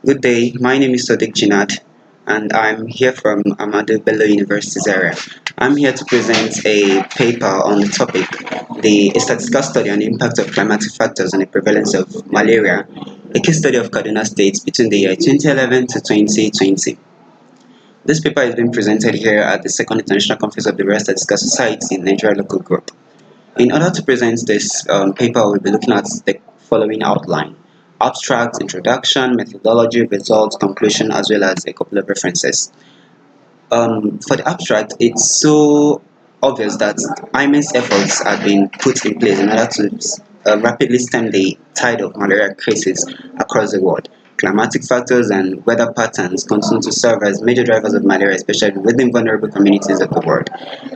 Good day, my name is Sadiq Jinad and I'm here from Ahmadu Bello University Zaria. I'm here to present a paper on the topic, the statistical study on the impact of climatic factors on the prevalence of malaria, a case study of Kaduna State between the year 2011 to 2020. This paper is being presented here at the Second International Conference of the Royal Statistical Society in Nigeria Local Group. In order to present this paper, we'll be looking at the following outline: abstract, introduction, methodology, results, conclusion, as well as a couple of references. For the abstract, it's so obvious that immense efforts have been put in place in order to rapidly stem the tide of malaria cases across the world. Climatic factors and weather patterns continue to serve as major drivers of malaria, especially within vulnerable communities of the world.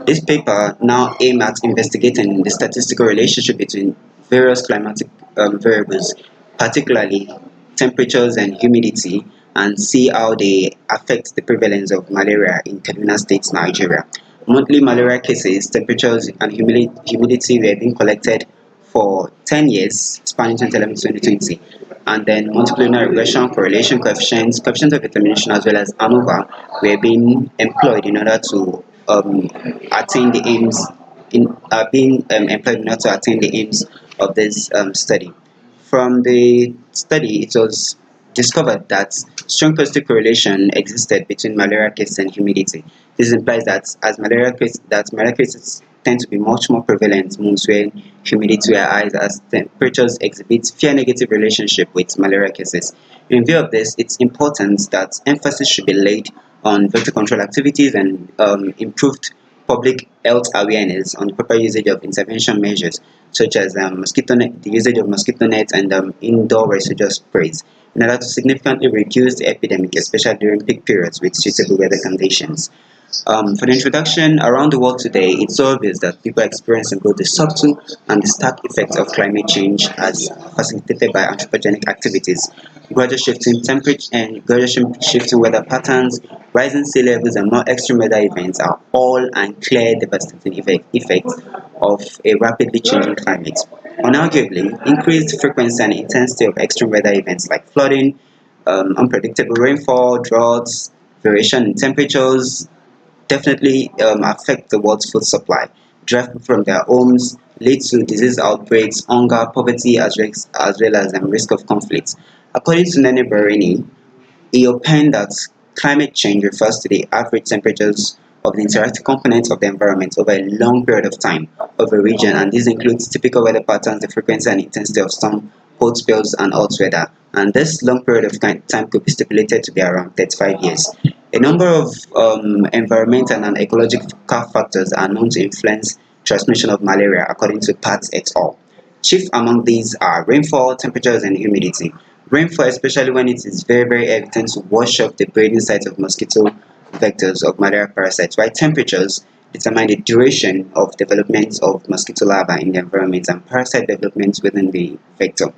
This paper now aims at investigating the statistical relationship between various climatic variables, particularly temperatures and humidity, and see how they affect the prevalence of malaria in Kaduna State, Nigeria. Monthly malaria cases, temperatures, and humidity were being collected for 10 years, spanning 2011 to 2020. And then multilinear regression, correlation coefficients, coefficient of determination, as well as ANOVA were being employed in order to attain the aims being employed in order to attain the aims of this study. From the study, it was discovered that strong positive correlation existed between malaria cases and humidity. This implies that malaria cases tend to be much more prevalent months when humidity are high, as temperatures exhibit fewer negative relationship with malaria cases. In view of this, it's important that emphasis should be laid on vector control activities and improved public health awareness on the proper usage of intervention measures such as the usage of mosquito nets and indoor residual sprays in order to significantly reduce the epidemic, especially during peak periods with suitable weather conditions. For the introduction, around the world today, it's obvious that people are experiencing both the subtle and the stark effects of climate change as facilitated by anthropogenic activities. Gradual shifting weather patterns, rising sea levels, and more extreme weather events are all and clear devastating effects of a rapidly changing climate. Unarguably, increased frequency and intensity of extreme weather events like flooding, unpredictable rainfall, droughts, variation in temperatures, definitely affect the world's food supply, drive people from their homes, lead to disease outbreaks, hunger, poverty, as well as risk of conflict. According to Nene Barini, he opined that climate change refers to the average temperatures of the interactive components of the environment over a long period of time of a region, and this includes typical weather patterns, the frequency and intensity of storm, cold spells, and hot weather. And this long period of time could be stipulated to be around 35 years. A number of environmental and ecological factors are known to influence transmission of malaria, according to Pat et al. Chief among these are rainfall, temperatures, and humidity. Rainfall, especially when it is very, very heavy, tends to wash off the breeding sites of mosquito vectors of malaria parasites, while temperatures determine the duration of development of mosquito larvae in the environment and parasite development within the vector.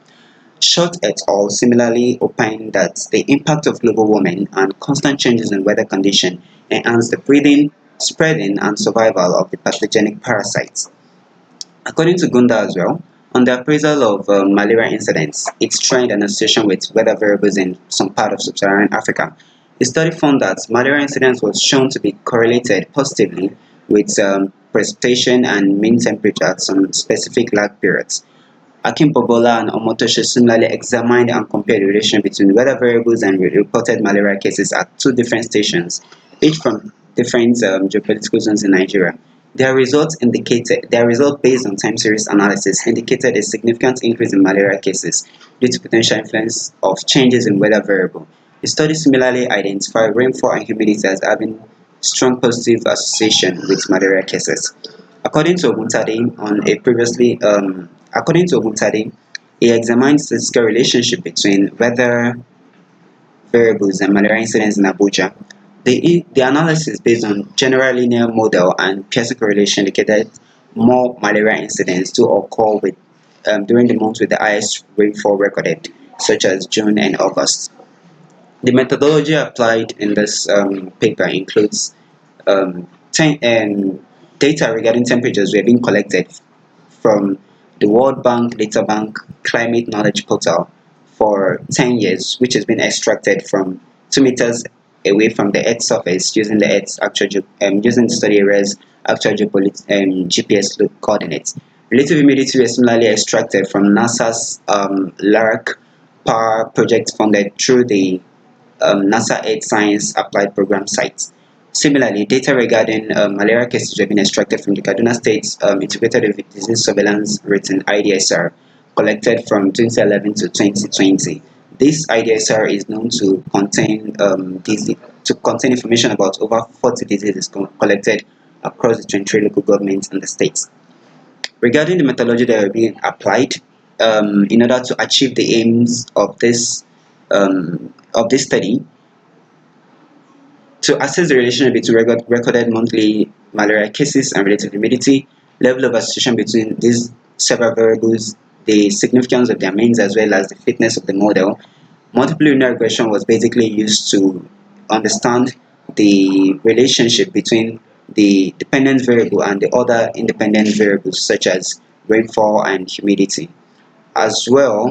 Short et al. Similarly opine that the impact of global warming and constant changes in weather conditions enhance the breeding, spreading, and survival of the pathogenic parasites. According to Gunda as well, on the appraisal of malaria incidents, its trend and association with weather variables in some part of sub-Saharan Africa, a study found that malaria incidence was shown to be correlated positively with precipitation and mean temperature at some specific lag periods. Akin Bobola and Omotoshi similarly examined and compared the relation between weather variables and reported malaria cases at two different stations, each from different geopolitical zones in Nigeria. Their result based on time series analysis indicated a significant increase in malaria cases due to potential influence of changes in weather variable. The study similarly identified rainfall and humidity as having strong positive association with malaria cases. According to Oguntade, he examined statistical relationship between weather variables and malaria incidence in Abuja. The analysis based on general linear model and Pearson correlation indicated more malaria incidents to occur during the months with the highest rainfall recorded, such as June and August. The methodology applied in this paper includes data regarding temperatures were being collected from the World Bank Data Bank Climate Knowledge Portal, for 10 years, which has been extracted from 2 meters away from the Earth's surface using the Earth's actual using the study area's actual GPS coordinates. Relative humidity was similarly extracted from NASA's LARC power project funded through the NASA Earth Science Applied Program site. Similarly, data regarding malaria cases have been extracted from the Kaduna State Integrated Disease Surveillance Rating (IDSR) collected from 2011 to 2020. This IDSR is known to contain information about over 40 diseases collected across the 23 local governments in the states. Regarding the methodology that are being applied in order to achieve the aims of this study, to assess the relationship between recorded monthly malaria cases and relative humidity, level of association between these several variables, the significance of their means, as well as the fitness of the model, multiple linear regression was basically used to understand the relationship between the dependent variable and the other independent variables such as rainfall and humidity. As well,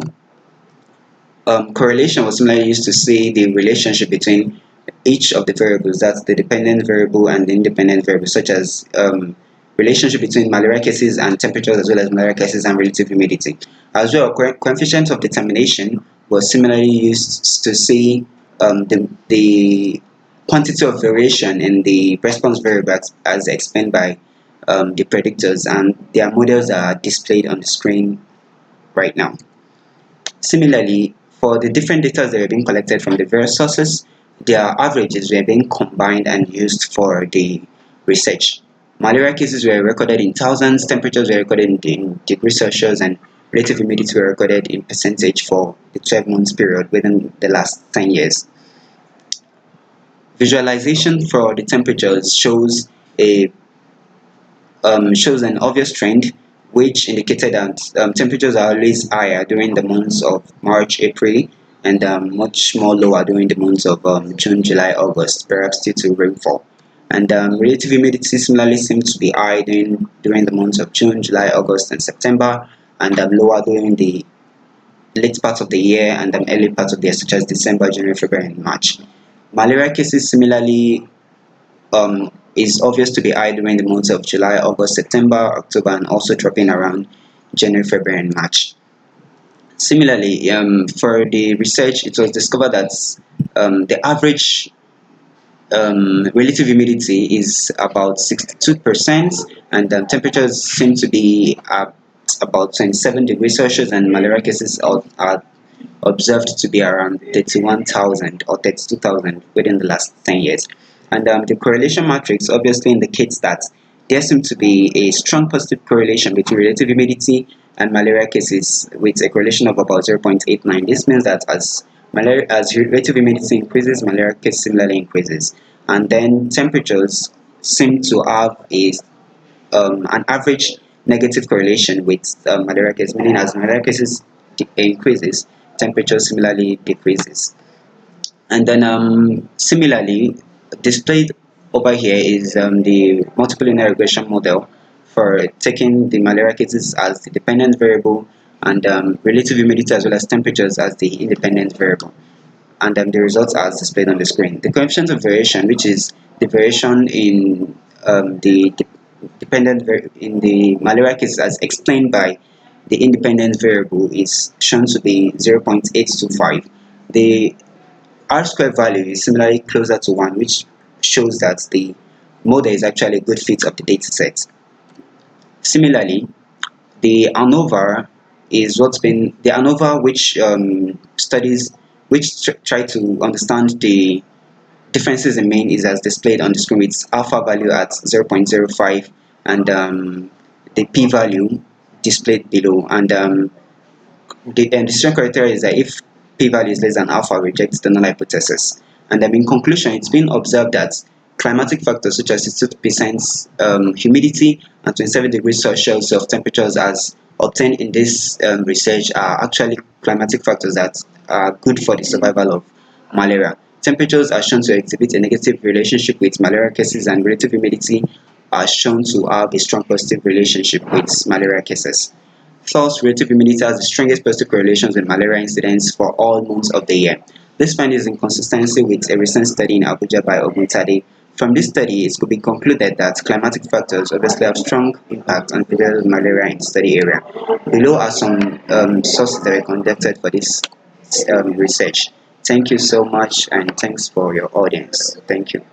correlation was similarly used to see the relationship between each of the variables, that's the dependent variable and the independent variable, such as relationship between malaria cases and temperatures, as well as malaria cases and relative humidity. As well, coefficient of determination was similarly used to see the quantity of variation in the response variable as explained by the predictors, and their models are displayed on the screen right now. Similarly, for the different data that were being collected from the various sources, their averages were being combined and used for the research. Malaria cases were recorded in thousands, temperatures were recorded in degrees Celsius, and relative humidity were recorded in percentage for the 12 months period within the last 10 years. Visualization for the temperatures shows an obvious trend which indicated that temperatures are always higher during the months of March, April, and much more lower during the months of June, July, August, perhaps due to rainfall. And relative humidity similarly seems to be high during the months of June, July, August, and September, and lower during the late part of the year and early part of the year, such as December, January, February, and March. Malaria cases similarly is obvious to be high during the months of July, August, September, October, and also dropping around January, February, and March. Similarly, for the research, it was discovered that the average relative humidity is about 62%, and temperatures seem to be at about 27 degrees Celsius, and malaria cases are observed to be around 31,000 or 32,000 within the last 10 years. And the correlation matrix obviously indicates that there seems to be a strong positive correlation between relative humidity and malaria cases with a correlation of about 0.89. This means that as relative humidity increases, malaria case similarly increases. And then temperatures seem to have an average negative correlation with malaria cases, meaning as malaria cases increases, temperature similarly decreases. And then similarly, displayed over here is the multiple linear regression model for taking the malaria cases as the dependent variable and relative humidity as well as temperatures as the independent variable. And the results are displayed on the screen. The coefficient of variation, which is the variation in the in the malaria cases as explained by the independent variable, is shown to be 0.825. The R square value is similarly closer to 1, which shows that the model is actually a good fit of the data set. Similarly, the ANOVA is what's been the ANOVA, which studies which try to understand the differences in mean, is as displayed on the screen with alpha value at 0.05 and the p-value displayed below. And the decision criteria is that if p-value is less than alpha, rejects the null hypothesis. And in conclusion, it's been observed that climatic factors such as 62% humidity and 27 degrees Celsius of temperatures as obtained in this research are actually climatic factors that are good for the survival of malaria. Temperatures are shown to exhibit a negative relationship with malaria cases, and relative humidity are shown to have a strong positive relationship with malaria cases. False relative humidity has the strongest positive correlations with malaria incidence for all months of the year. This finding is in consistency with a recent study in Abuja by Oguntade. From this study, it could be concluded that climatic factors obviously have strong impact on prevalence of malaria in the study area. Below are some sources that were conducted for this research. Thank you so much and thanks for your audience. Thank you.